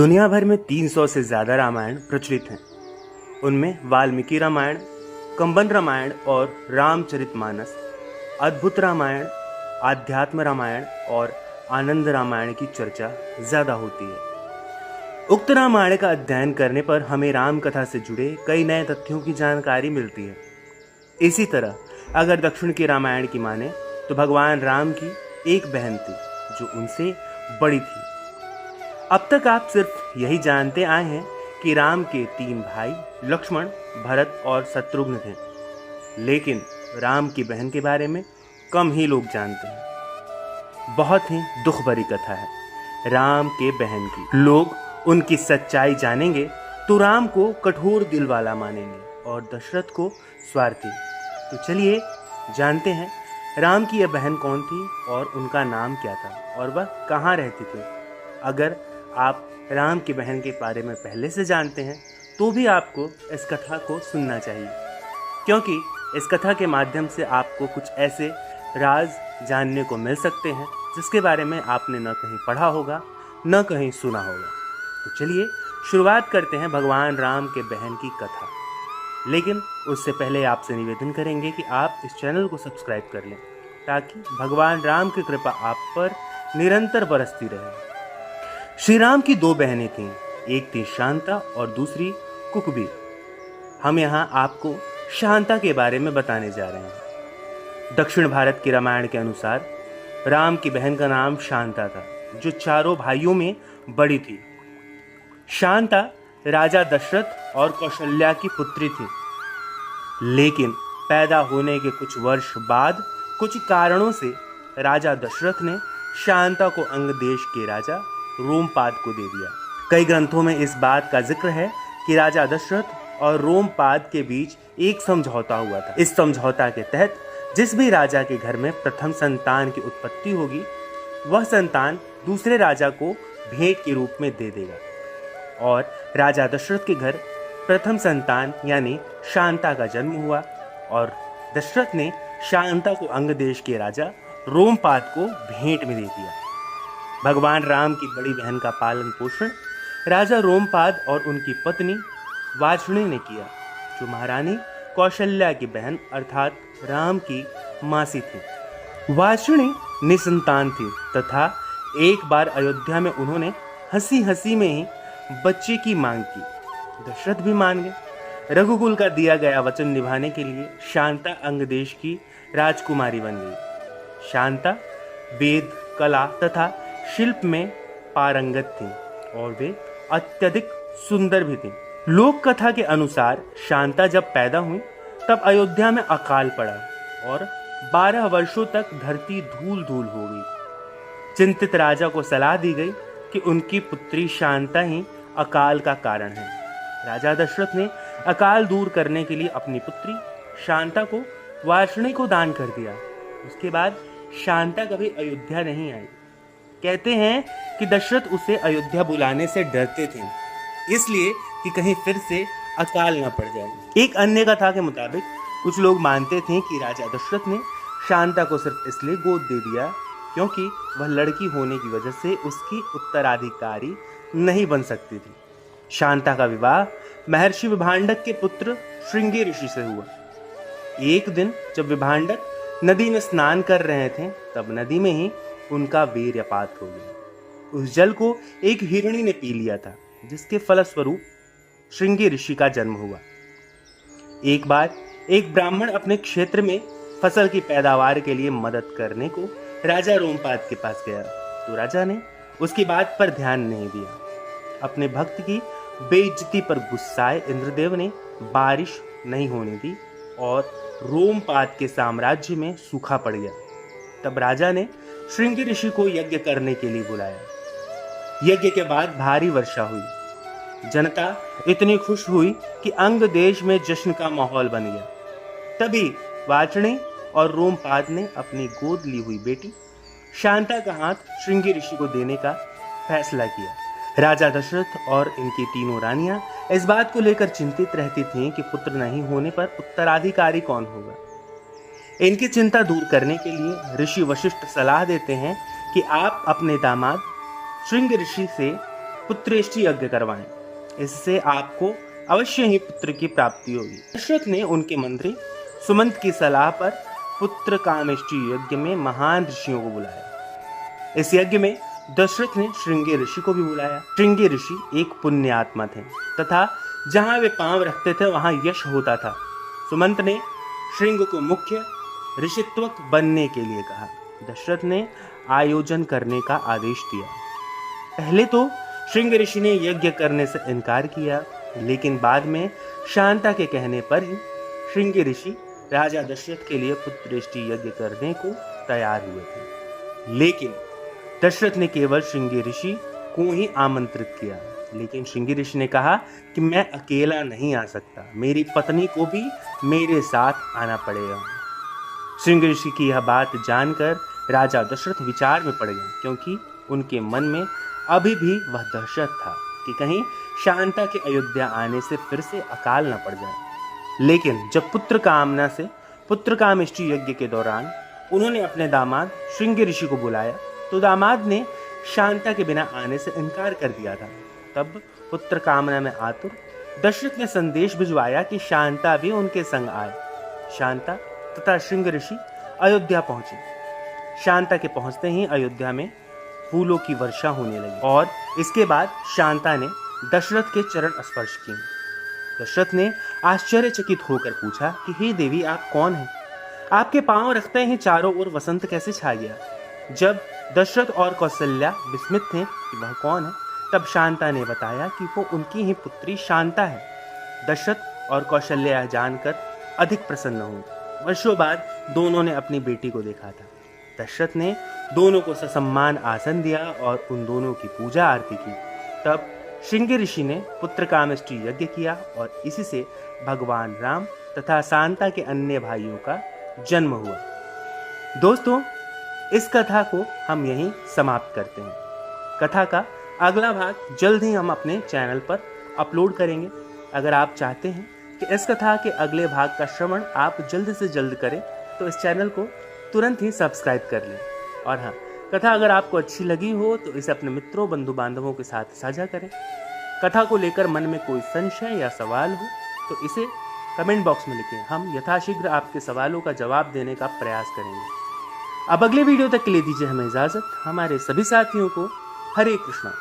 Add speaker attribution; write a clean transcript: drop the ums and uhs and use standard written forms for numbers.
Speaker 1: दुनिया भर में 300 से ज़्यादा रामायण प्रचलित हैं। उनमें वाल्मीकि रामायण, कंबन रामायण और रामचरितमानस, अद्भुत रामायण, आध्यात्म रामायण और आनंद रामायण की चर्चा ज़्यादा होती है। उक्त रामायण का अध्ययन करने पर हमें राम कथा से जुड़े कई नए तथ्यों की जानकारी मिलती है। इसी तरह अगर दक्षिण के रामायण की माने तो भगवान राम की एक बहन थी जो उनसे बड़ी थी। अब तक आप सिर्फ यही जानते आए हैं कि राम के 3 भाई लक्ष्मण, भरत और शत्रुघ्न थे, लेकिन राम की बहन के बारे में कम ही लोग जानते हैं। बहुत ही दुख भरी कथा है राम के बहन की। लोग उनकी सच्चाई जानेंगे तो राम को कठोर दिल वाला मानेंगे और दशरथ को स्वार्थी। तो चलिए जानते हैं राम की यह बहन कौन थी और उनका नाम क्या था और वह कहाँ रहती थी। अगर आप राम की बहन के बारे में पहले से जानते हैं तो भी आपको इस कथा को सुनना चाहिए, क्योंकि इस कथा के माध्यम से आपको कुछ ऐसे राज जानने को मिल सकते हैं जिसके बारे में आपने न कहीं पढ़ा होगा न कहीं सुना होगा। तो चलिए शुरुआत करते हैं भगवान राम के बहन की कथा। लेकिन उससे पहले आपसे निवेदन करेंगे कि आप इस चैनल को सब्सक्राइब कर लें ताकि भगवान राम की कृपा आप पर निरंतर बरसती रहे। श्री राम की 2 बहनें थीं, एक थी शांता और दूसरी कुकबी। हम यहाँ आपको शांता के बारे में बताने जा रहे हैं। दक्षिण भारत के रामायण के अनुसार राम की बहन का नाम शांता था, जो चारों भाइयों में बड़ी थी। शांता राजा दशरथ और कौशल्या की पुत्री थी, लेकिन पैदा होने के कुछ वर्ष बाद कुछ कारणों से राजा दशरथ ने शांता को अंग देश के राजा रोमपाद को दे दिया। कई ग्रंथों में इस बात का जिक्र है कि राजा दशरथ और रोमपाद के बीच एक समझौता हुआ था। इस समझौता के तहत जिस भी राजा के घर में प्रथम संतान की उत्पत्ति होगी, वह संतान दूसरे राजा को भेंट के रूप में दे देगा। और राजा दशरथ के घर प्रथम संतान यानी शांता का जन्म हुआ और दशरथ ने शांता को अंग देश के राजा रोमपाद को भेंट में दे दिया। भगवान राम की बड़ी बहन का पालन पोषण राजा रोमपाद और उनकी पत्नी वाजणी ने किया, जो महारानी कौशल्या की बहन अर्थात राम की मासी थी। वाजणी निसंतान थी तथा एक बार अयोध्या में उन्होंने हंसी हंसी में ही बच्चे की मांग की। दशरथ भी मान गए। रघुकुल का दिया गया वचन निभाने के लिए शांता अंग देश की राजकुमारी बन गई। शांता वेद, कला तथा शिल्प में पारंगत थी और वे अत्यधिक सुंदर भी थी। लोक कथा के अनुसार शांता जब पैदा हुई तब अयोध्या में अकाल पड़ा और 12 वर्षों तक धरती धूल धूल हो गई। चिंतित राजा को सलाह दी गई कि उनकी पुत्री शांता ही अकाल का कारण है। राजा दशरथ ने अकाल दूर करने के लिए अपनी पुत्री शांता को वाजणी को दान कर दिया। उसके बाद शांता कभी अयोध्या नहीं आई। कहते हैं कि दशरथ उसे अयोध्या बुलाने से डरते थे, इसलिए कि कहीं फिर से अकाल न पड़ जाए। एक अन्य कथा के मुताबिक कुछ लोग मानते थे कि राजा दशरथ ने शांता को सिर्फ इसलिए गोद दे दिया क्योंकि वह लड़की होने की वजह से उसकी उत्तराधिकारी नहीं बन सकती थी। शांता का विवाह महर्षि विभांडक के पुत्र श्रृंगी ऋषि से हुआ। एक दिन जब विभांडक नदी में स्नान कर रहे थे तब नदी में ही उनका वीर्यपात हो गया। उस जल को एक हिरणी ने पी लिया था, जिसके फलस्वरूप श्रृंगी ऋषि का जन्म हुआ। एक बार एक ब्राह्मण अपने क्षेत्र में फसल की पैदावार के लिए मदद करने को राजा रोमपाद के पास गया, तो राजा ने उसकी बात पर ध्यान नहीं दिया। अपने भक्त की बेइज्जती पर गुस्साए इंद्रदेव ने बारिश नहीं होने दी और रोमपाद के साम्राज्य में सूखा पड़ गया। तब राजा ने श्रृंगी ऋषि को यज्ञ करने के लिए बुलाया। यज्ञ के बाद भारी वर्षा हुई। जनता इतनी खुश हुई कि अंग देश में जश्न का माहौल बन गया। तभी वाजणी और रोमपाद ने अपनी गोद ली हुई बेटी शांता का हाथ श्रृंगी ऋषि को देने का फैसला किया। राजा दशरथ और इनकी तीनों रानियां इस बात को लेकर चिंतित रहती थीं कि पुत्र नहीं होने पर उत्तराधिकारी कौन होगा। इनकी चिंता दूर करने के लिए ऋषि वशिष्ठ सलाह देते हैं कि आप अपने दामाद श्रृंगी ऋषि से पुत्रेष्टि यज्ञ करवाएं, इससे आपको अवश्य ही पुत्र की प्राप्ति होगी। दशरथ ने उनके मंत्री सुमंत की सलाह पर पुत्र कामेष्टि यज्ञ में महान ऋषियों को बुलाया। इस यज्ञ में दशरथ ने श्रृंगी ऋषि को भी बुलाया। श्रृंगी ऋषि एक पुण्य आत्मा थे तथा जहां वे पांव रखते थे वहां यश होता था। सुमंत ने श्रृंग को मुख्य ऋषित्वक बनने के लिए कहा। दशरथ ने आयोजन करने का आदेश दिया। पहले तो श्रृंग ऋषि ने यज्ञ करने से इनकार किया, लेकिन बाद में शांता के कहने पर ही श्रृंगी ऋषि राजा दशरथ के लिए पुत्रेष्टि यज्ञ करने को तैयार हुए थे। लेकिन दशरथ ने केवल श्रृंगी ऋषि को ही आमंत्रित किया। लेकिन श्रृंगी ऋषि ने कहा कि मैं अकेला नहीं आ सकता, मेरी पत्नी को भी मेरे साथ आना पड़ेगा। श्रृंगी ऋषि की यह बात जानकर राजा दशरथ विचार में पड़ गए, क्योंकि उनके मन में अभी भी वह दहशत था कि कहीं शांता के अयोध्या आने से फिर से अकाल न पड़ जाए। लेकिन जब पुत्र कामेष्टि यज्ञ के दौरान उन्होंने अपने दामाद श्रृंगी ऋषि को बुलाया तो दामाद ने शांता के बिना आने से इनकार कर दिया था। तब पुत्र कामना में आतुर दशरथ ने संदेश भिजवाया कि शांता भी उनके संग आए। शांता तथा श्रृंगी ऋषि अयोध्या पहुंचे। शांता के पहुंचते ही अयोध्या में फूलों की वर्षा होने लगी और इसके बाद शांता ने दशरथ के चरण स्पर्श किए। दशरथ ने आश्चर्यचकित होकर पूछा कि हे देवी, आप कौन हैं? आपके पांव रखते ही चारों ओर वसंत कैसे छा गया? जब दशरथ और कौशल्या विस्मित थे कि वह कौन है, तब शांता ने बताया कि वो उनकी ही पुत्री शांता है। दशरथ और कौशल्या जानकर अधिक प्रसन्न हुए। वर्षों बाद दोनों ने अपनी बेटी को देखा था। दशरथ ने दोनों को ससम्मान आसन दिया और उन दोनों की पूजा आरती की। तब श्रृंगी ऋषि ने पुत्र कामेष्टि यज्ञ किया और इसी से भगवान राम तथा शांता के अन्य भाइयों का जन्म हुआ। दोस्तों, इस कथा को हम यहीं समाप्त करते हैं। कथा का अगला भाग जल्द ही हम अपने चैनल पर अपलोड करेंगे। अगर आप चाहते हैं कि इस कथा के अगले भाग का श्रवण आप जल्द से जल्द करें तो इस चैनल को तुरंत ही सब्सक्राइब कर लें। और हाँ, कथा अगर आपको अच्छी लगी हो तो इसे अपने मित्रों बंधु बांधवों के साथ साझा करें। कथा को लेकर मन में कोई संशय या सवाल हो तो इसे कमेंट बॉक्स में लिखें। हम यथाशीघ्र आपके सवालों का जवाब देने का प्रयास करेंगे। अब अगले वीडियो तक के लिए दीजिए हमें इजाज़त। हमारे सभी साथियों को हरे कृष्णा।